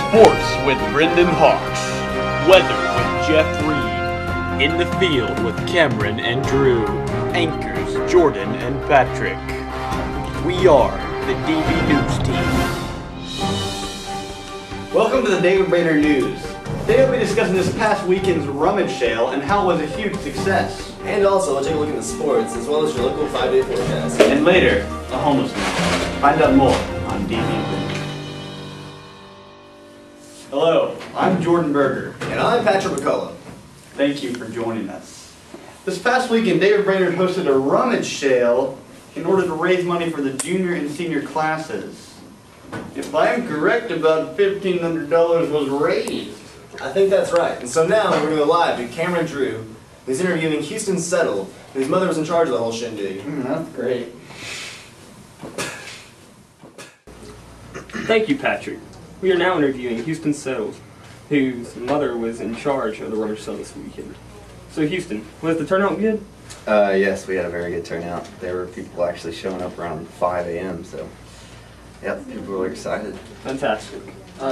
Sports with Brendan Hawks. Weather with Jeff Reed. In the field with Cameron and Drew. Anchors Jordan and Patrick. We are the DB News Team. Welcome to the David Brainerd News. Today we'll be discussing this past weekend's rummage sale and how it was a huge success. And also, we'll take a look at the sports, as well as your local 5-day forecast. And later, the homelessness. Find out more on DB Brainerd. Hello, I'm Jordan Berger. And I'm Patrick McCullough. Thank you for joining us. This past weekend, David Brainerd hosted a rummage sale in order to raise money for the junior and senior classes. If I'm correct, about $1,500 was raised. I think that's right. And so now we're going to go live to Cameron Drew, who's interviewing Houston Settle, whose mother was in charge of the whole shindig. That's great. Thank you, Patrick. We are now interviewing Houston Settles, whose mother was in charge of the rummage sale this weekend. So Houston, was the turnout good? Yes, we had a very good turnout. There were people actually showing up around 5 a.m., so yep, people were excited. Fantastic.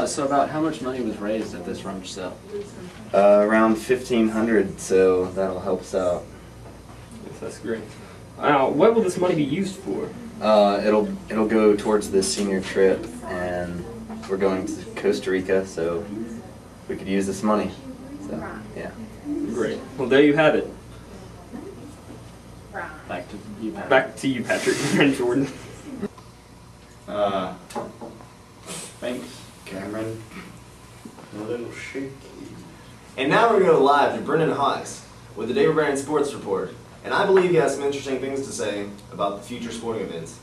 So about how much money was raised at this rummage sale? Around $1,500, so that'll help us out. Yes, that's great. What will this money be used for? It'll go towards the senior trip, and we're going to Costa Rica, so we could use this money. So yeah. Great. Well, there you have it. Back to you, Patrick. Back to you, Patrick and Jordan. Thanks, Cameron. A little shaky. And now we're going to go live to Brendan Hawks with the David Brainerd Sports Report. And I believe he has some interesting things to say about the future sporting events.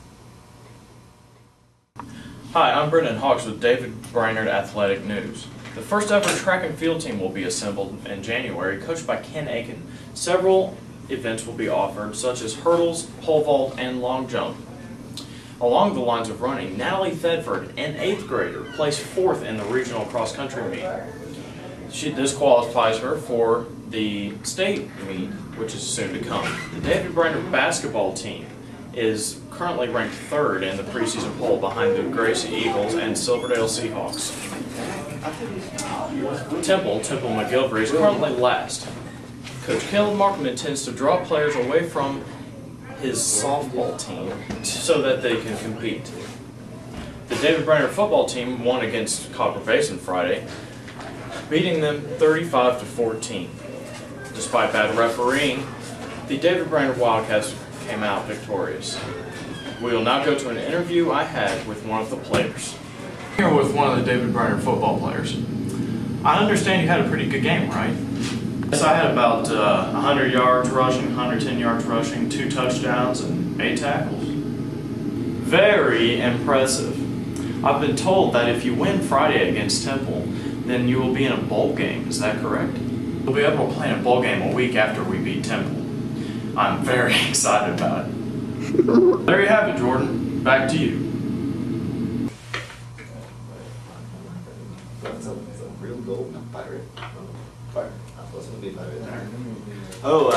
Hi, I'm Brendan Hawks with David Brainerd Athletic News. The first ever track and field team will be assembled in January, coached by Ken Aiken. Several events will be offered, such as hurdles, pole vault, and long jump. Along the lines of running, Natalie Thedford, an 8th grader, placed 4th in the regional cross-country meet. This qualifies her for the state meet, which is soon to come. The David Brainerd basketball team is currently ranked 3rd in the preseason poll behind the Gracie Eagles and Silverdale Seahawks. Temple McGilvery is currently last. Coach Caleb Markham intends to draw players away from his softball team so that they can compete. The David Brainerd football team won against Copper Basin Friday, beating them 35-14. Despite bad refereeing, the David Brainerd Wildcats came out victorious. We will now go to an interview I had with one of the players. Here with one of the David Brainerd football players. I understand you had a pretty good game, right? Yes, I had about 100 yards rushing, 110 yards rushing, 2 touchdowns, and 8 tackles. Very impressive. I've been told that if you win Friday against Temple, then you will be in a bowl game. Is that correct? We'll be able to play in a bowl game a week after we beat Temple. I'm very excited about it. There you have it, Jordan. Back to you. That's a real gold pirate. Fire. I was going to be a pirate there. Oh,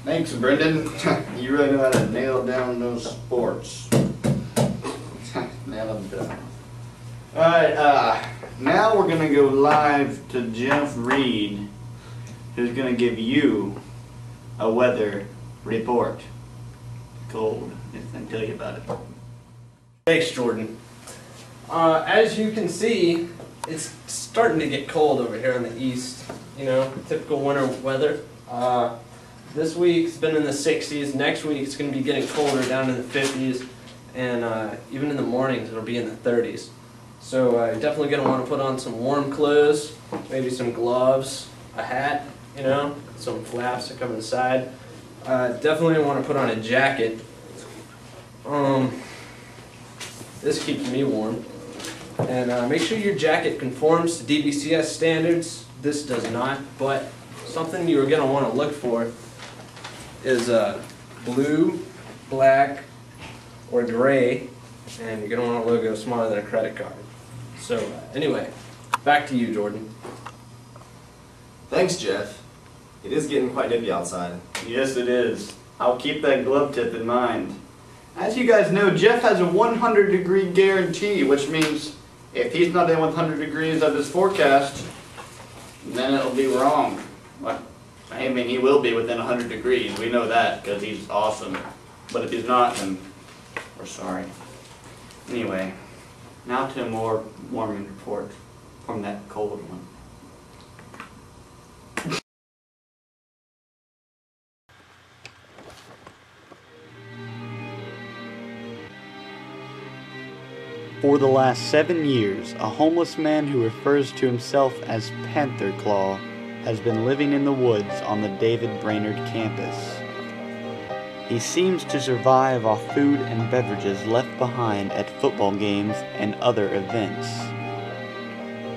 thanks, Brendan. You really know how to nail down those sports. Nail them down. Alright, now we're going to go live to Jeff Reed, who's going to give you a weather report. Cold. I'll tell you about it. Thanks, Jordan. As you can see, it's starting to get cold over here in the east. You know, typical winter weather. This week's been in the 60s. Next week it's going to be getting colder, down in the 50s, and even in the mornings it'll be in the 30s. So you're definitely going to want to put on some warm clothes, maybe some gloves, a hat, you know, some flaps to cover the side. Definitely want to put on a jacket. This keeps me warm. And make sure your jacket conforms to DBCS standards. This does not, but something you're going to want to look for is blue, black, or gray, and you're going to want a logo smaller than a credit card. So anyway, back to you, Jordan. Thanks, Jeff. It is getting quite nippy outside. Yes, it is. I'll keep that glove tip in mind. As you guys know, Jeff has a 100-degree guarantee, which means If he's not in 100 degrees of his forecast, then it'll be wrong. But, I mean, he will be within 100 degrees. We know that because he's awesome. But if he's not, then we're sorry. Anyway, now to a more warming report from that cold one. For the last 7 years, a homeless man who refers to himself as Panther Claw has been living in the woods on the David Brainerd campus. He seems to survive off food and beverages left behind at football games and other events.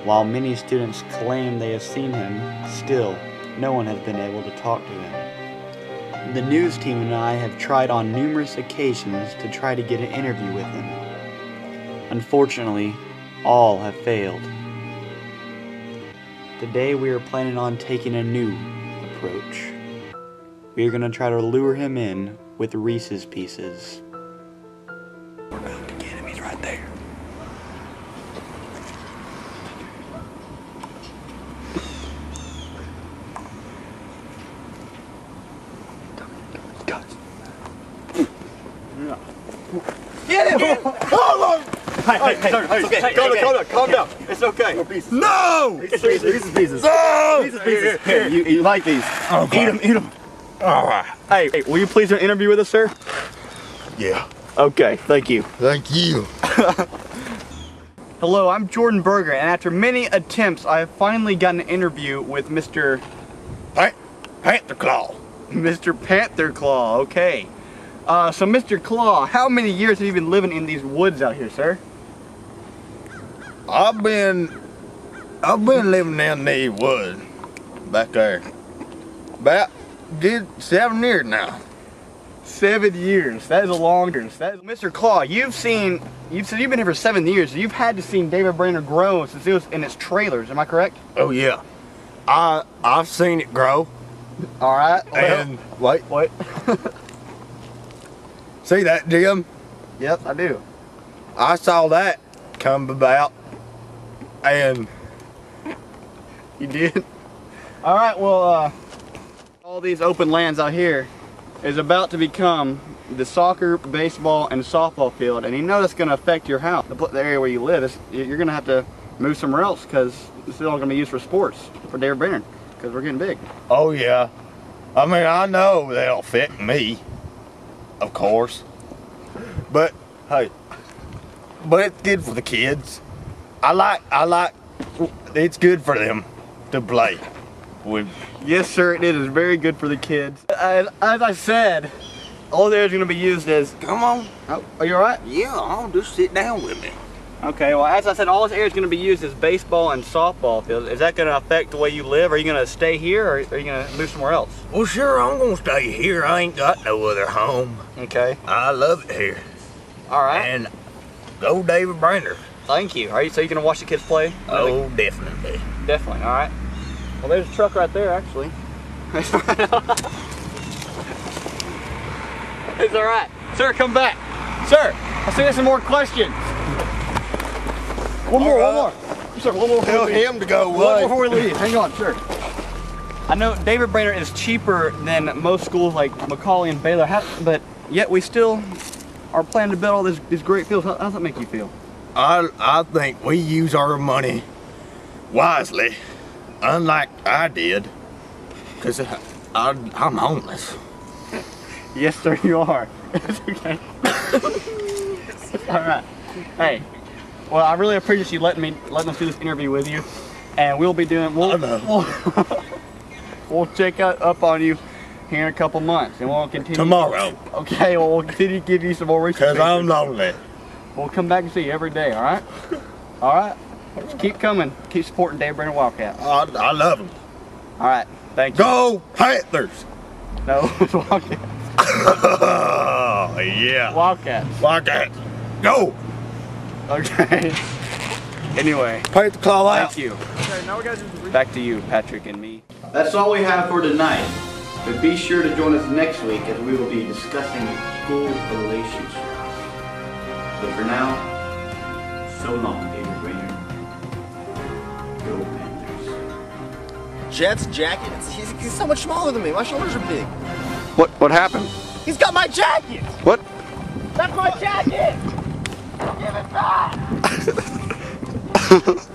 While many students claim they have seen him, still, no one has been able to talk to him. The news team and I have tried on numerous occasions to try to get an interview with him. Unfortunately, all have failed. Today we are planning on taking a new approach. We are going to try to lure him in with Reese's Pieces. We're going to get him, he's right there. Get him! Oh, hey, calm down. It's okay. No! Reese's Pieces. No! Reese's Pieces. Here, you like these? Okay. Eat them. All right. Hey, will you please do an interview with us, sir? Yeah. Okay, thank you. Thank you. Hello, I'm Jordan Berger, and after many attempts, I have finally gotten an interview with Mr. Panther Claw. Mr. Panther Claw, okay. So Mr. Claw, how many years have you been living in these woods out here, sir? I've been living in these woods back there about good 7 years now. 7 years. That is a long time. Mr. Claw, you've said you've been here for 7 years. So you've had to see David Brainerd grow since it was in its trailers. Am I correct? Oh yeah, I've seen it grow. All right. And wait. See that, Jim? Yep, I do. I saw that come about, and you did. All right. Well, all these open lands out here is about to become the soccer, baseball, and softball field, and you know that's going to affect your house, the area where you live. You're going to have to move somewhere else because this is all going to be used for sports for David Brainerd because we're getting big. oh yeah, I mean I know they'll affect me, of course, but hey, but it's good for the kids. I like it's good for them to play with. Yes, sir, it is very good for the kids. As I said, all there is going to be used as... Come on. Oh, are you all right? Yeah, I'll just sit down with me. Okay, well, as I said, all this area is going to be used as baseball and softball fields. Is that going to affect the way you live? Are you going to stay here, or are you going to move somewhere else? Well, sure, I'm going to stay here. I ain't got no other home. Okay. I love it here. All right. And go David Brainerd. Thank you. Are you so you going to watch the kids play? Oh, definitely. Definitely, all right. Well, there's a truck right there, actually. It's all right. Sir, come back. Sir, I see there's some more questions. One more. Sir, one more. Tell him to go away. One more before we leave. Hang on, sir. I know David Brainerd is cheaper than most schools like Macaulay and Baylor, but yet we still are planning to build all these great fields. How does that make you feel? I think we use our money wisely, unlike I did, because I'm homeless. Yes, sir, you are. It's okay. All right. Hey, well, I really appreciate you letting us do this interview with you, and we'll check up on you here in a couple months, and we'll continue. Tomorrow. Okay, well, we'll continue to give you some more research. Because I'm lonely. We'll come back and see you every day, all right? All right? Just keep coming. Keep supporting David Brainerd Wildcats. I love them. All right. Thank you. Go Panthers! No, it's Wildcats. Oh, yeah. Wildcats. Wildcats. Go! Okay. Anyway. Panther Claw out. Thank you. Okay, now we gotta do back to you, Patrick and me. That's all we have for tonight. But be sure to join us next week as we will be discussing school relationships. But for now, so long, David Brainerd. Little Panthers. Jeff's jacket. He's so much smaller than me. My shoulders are big. What happened? He's got my jacket! What? That's my jacket! Give it back!